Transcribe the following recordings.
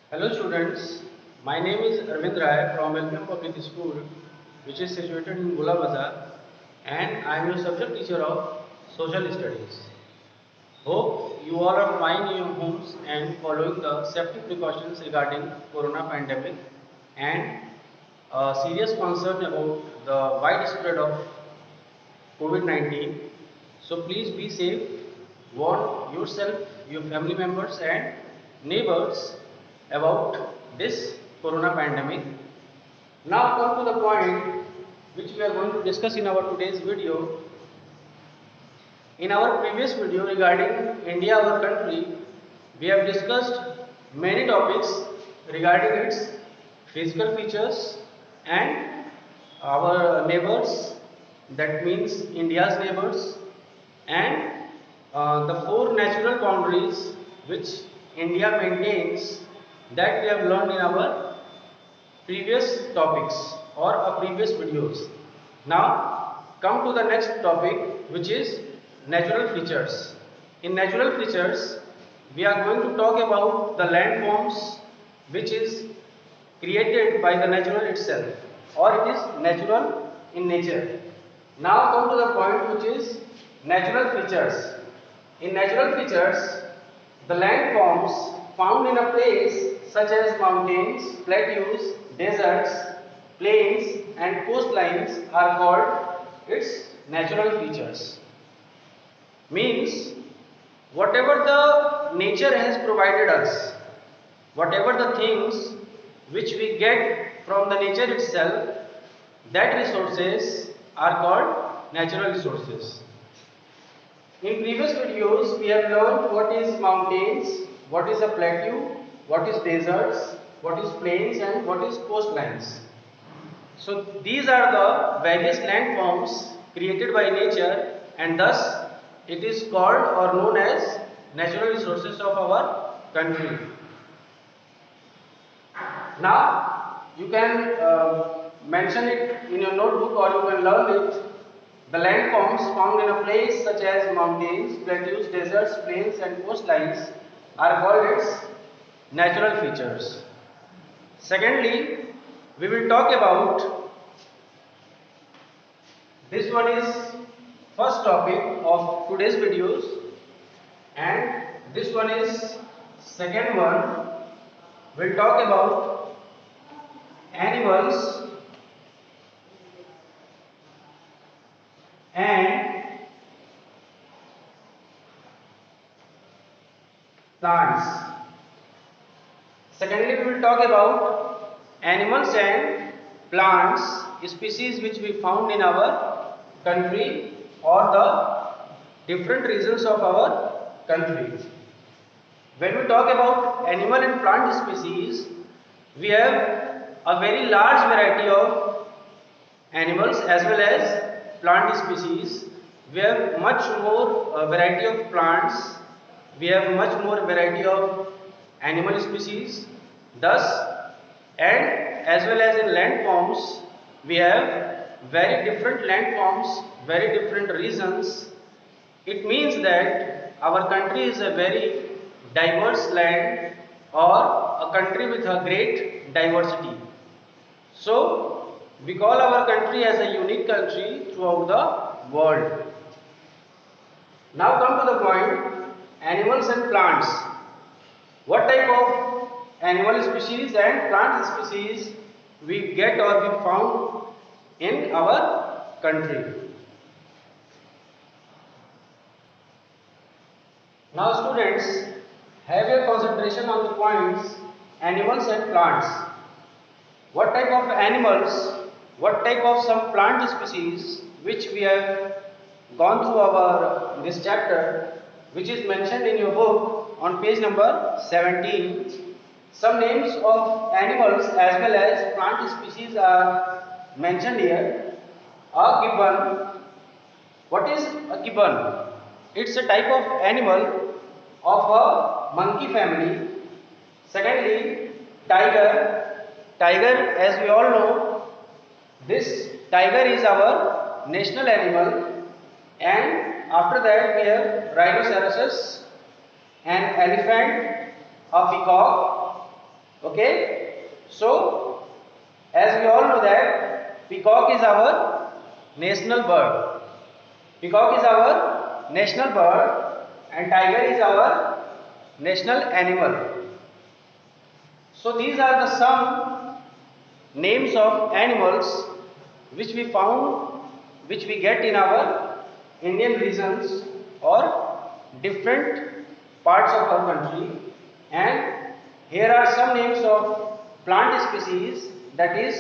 Hello students, my name is Arvind Rai from Welcome Public School, which is situated in Gula Bazaar, and I am your subject teacher of Social Studies. Hope you all are fine in your homes and following the safety precautions regarding Corona pandemic and serious concern about the widespread of COVID-19. So please be safe, warn yourself, your family members and neighbors about this corona pandemic. Now come to the point which we are going to discuss in our today's video. In our previous video regarding India, our country, we have discussed many topics regarding its physical features and our neighbors, that means India's neighbors, and the four natural boundaries which India maintains, that we have learned in our previous topics or previous videos. Now come to the next topic, which is natural features. In natural features, we are going to talk about the landforms which is created by the natural itself, or it is natural in nature. Now come to the point, which is natural features. In natural features, the landforms found in a place such as mountains, plateaus, deserts, plains and coastlines are called its natural features. Means whatever the nature has provided us, whatever the things which we get from the nature itself, that resources are called natural resources. In previous videos, we have learned what is mountains, what is a plateau, what is deserts, what is plains and what is coastlines. So these are the various landforms created by nature, and thus it is called or known as natural resources of our country. Now you can mention it in your notebook or you can learn it. The landforms found in a place such as mountains, plateaus, deserts, plains and coastlines are called its natural features. Secondly, we will talk about, this one is first topic of today's videos, and this one is second one. We'll talk about animals and plants. Secondly, we will talk about animals and plants species which we found in our country or the different regions of our country. When we talk about animal and plant species, we have a very large variety of animals as well as plant species. We have much more variety of plants, we have much more variety of animal species. Thus, and as well as in landforms, we have very different landforms, very different regions. It means that our country is a very diverse land or a country with a great diversity. So, we call our country as a unique country throughout the world. Now come to the point, animals and plants. What type of animal species and plant species we get or we found in our country? Now students, have your concentration on the points animals and plants. What type of animals, what type of some plant species which we have gone through our this chapter, which is mentioned in your book on page number 17. Some names of animals as well as plant species are mentioned here. A gibbon. What is a gibbon? It's a type of animal of a monkey family. Secondly, tiger. Tiger, as we all know, this tiger is our national animal. And after that we have rhinoceros, an elephant, a peacock, Okay, so as we all know that peacock is our national bird. Peacock is our national bird and tiger is our national animal. So these are the some names of animals which we found, which we get in our Indian regions or different parts of our country. And here are some names of plant species, that is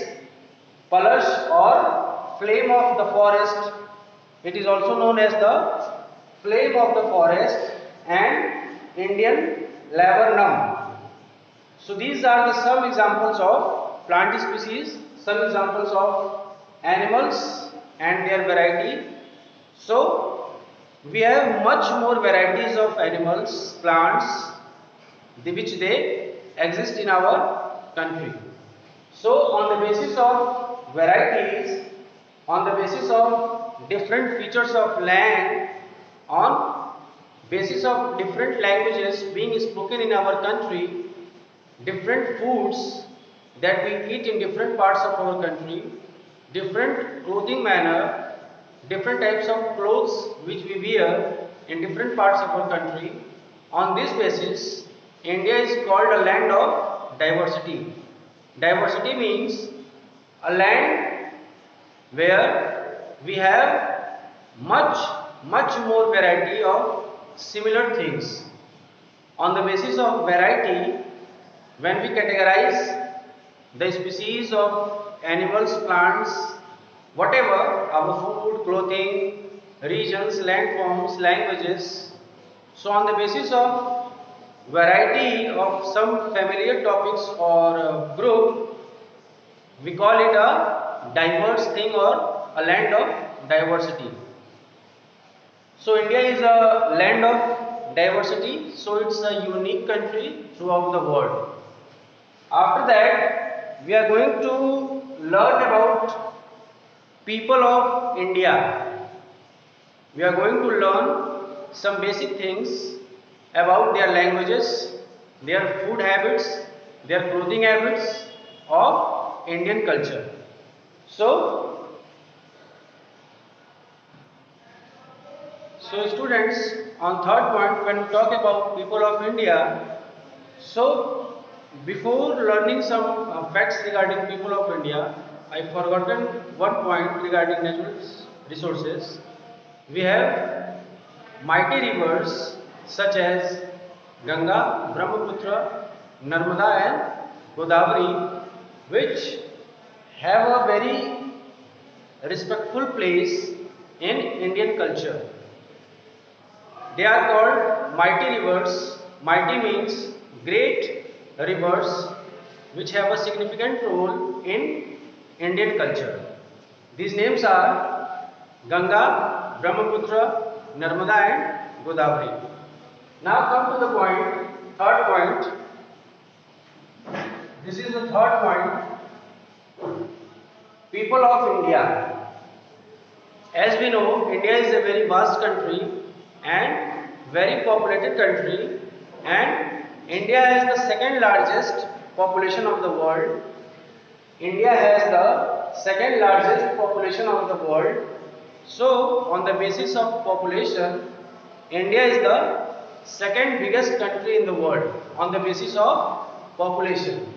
palash or flame of the forest. It is also known as the flame of the forest and Indian laburnum. So these are the some examples of plant species, some examples of animals and their variety. So we have much more varieties of animals, plants, which they exist in our country. So on the basis of varieties, on the basis of different features of land, on basis of different languages being spoken in our country, different foods that we eat in different parts of our country, different clothing manner, different types of clothes which we wear in different parts of our country. On this basis, India is called a land of diversity. Diversity means a land where we have much more variety of similar things. On the basis of variety, when we categorize the species of animals, plants, whatever, our food, clothing, regions, landforms, languages, so on the basis of variety of some familiar topics or group, we call it a diverse thing or a land of diversity. So India is a land of diversity, so it's a unique country throughout the world. After that, we are going to learn about people of India. We are going to learn some basic things about their languages, their food habits, their clothing habits of Indian culture. So, students, on third point, when we talk about people of India, so before learning some facts regarding people of India, I forgotten one point regarding natural resources. We have mighty rivers such as Ganga, Brahmaputra, Narmada and Godavari, which have a very respectful place in Indian culture. They are called mighty rivers. Mighty means great rivers which have a significant role in Indian culture. These names are Ganga, Brahmaputra, Narmada and Godavari. Now come to the point, third point. This is the third point. People of India. As we know, India is a very vast country and very populated country, and India has the second largest population of the world. India has the second largest population of the world. So on the basis of population, India is the second biggest country in the world on the basis of population.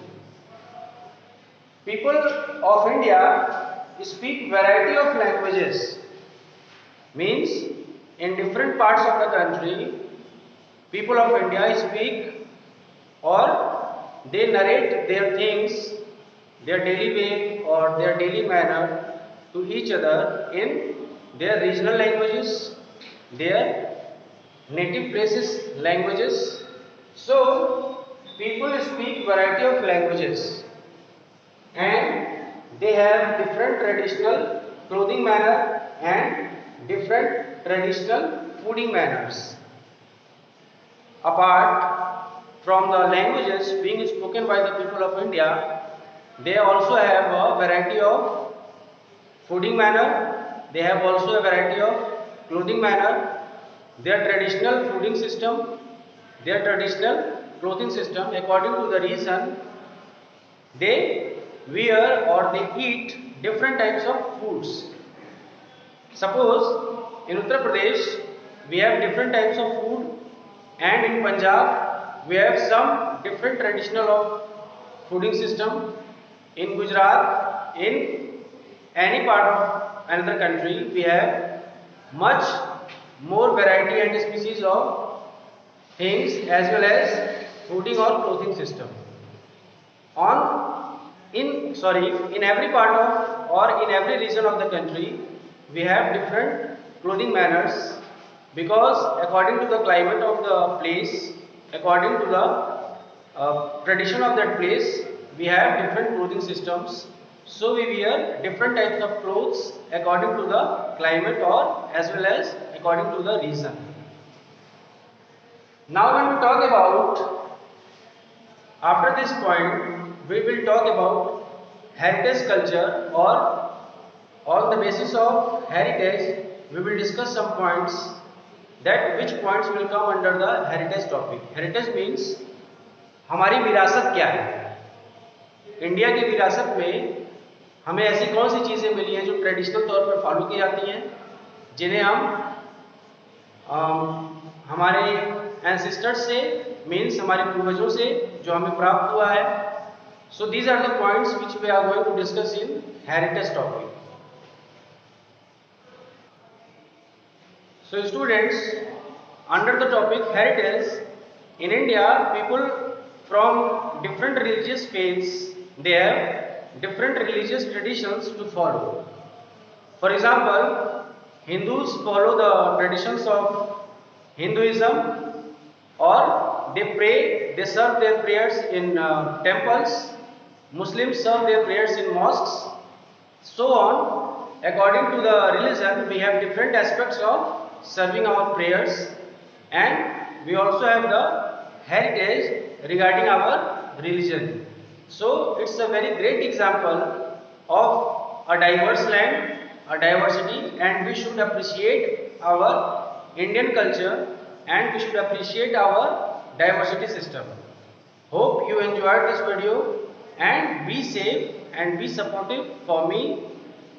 People of India speak variety of languages, means in different parts of the country, people of India speak or they narrate their things, their daily way or their daily manner to each other in their regional languages, their native places languages. So people speak variety of languages and they have different traditional clothing manner and different traditional fooding manners. Apart from the languages being spoken by the people of India, they also have a variety of fooding manner, they have also a variety of clothing manner, their traditional fooding system, their traditional clothing system according to the region They wear or they eat different types of foods. Suppose in Uttar Pradesh we have different types of food, and in Punjab we have some different traditional of fooding system. In Gujarat, in any part of another country, we have much more variety and species of things as well as fooding or clothing system. On in every part of or in every region of the country we have different clothing manners, because according to the climate of the place, according to the tradition of that place, we have different clothing systems. So we wear different types of clothes according to the climate or as well as according to the region. Now when we talk about, after this point, we will talk about heritage culture, or on the basis of heritage, we will discuss some points, that which points will come under the heritage topic. Heritage means हमारी विरासत क्या है। India की विरासत में हमें ऐसी कौन सी चीज़ें मिली हैं जो ट्रेडिशनल तौर पर फॉलो की जाती हैं, जिन्हें हम हमारे एंसेस्टर्स से, मीन्स हमारे पूर्वजों से जो हमें प्राप्त हुआ है. So these are the points which we are going to discuss in heritage topic. So students, under the topic heritage, in India people from different religious faiths, they have different religious traditions to follow. For example, Hindus follow the traditions of Hinduism, or they pray, they serve their prayers in temples. Muslims serve their prayers in mosques, so on. According to the religion, we have different aspects of serving our prayers, and we also have the heritage regarding our religion. So it's a very great example of a diverse land, a diversity, and we should appreciate our Indian culture, and we should appreciate our diversity system. Hope you enjoyed this video, and be safe and be supportive for me,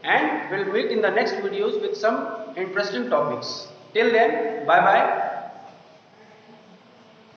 and we'll meet in the next videos with some interesting topics. Till then, bye bye.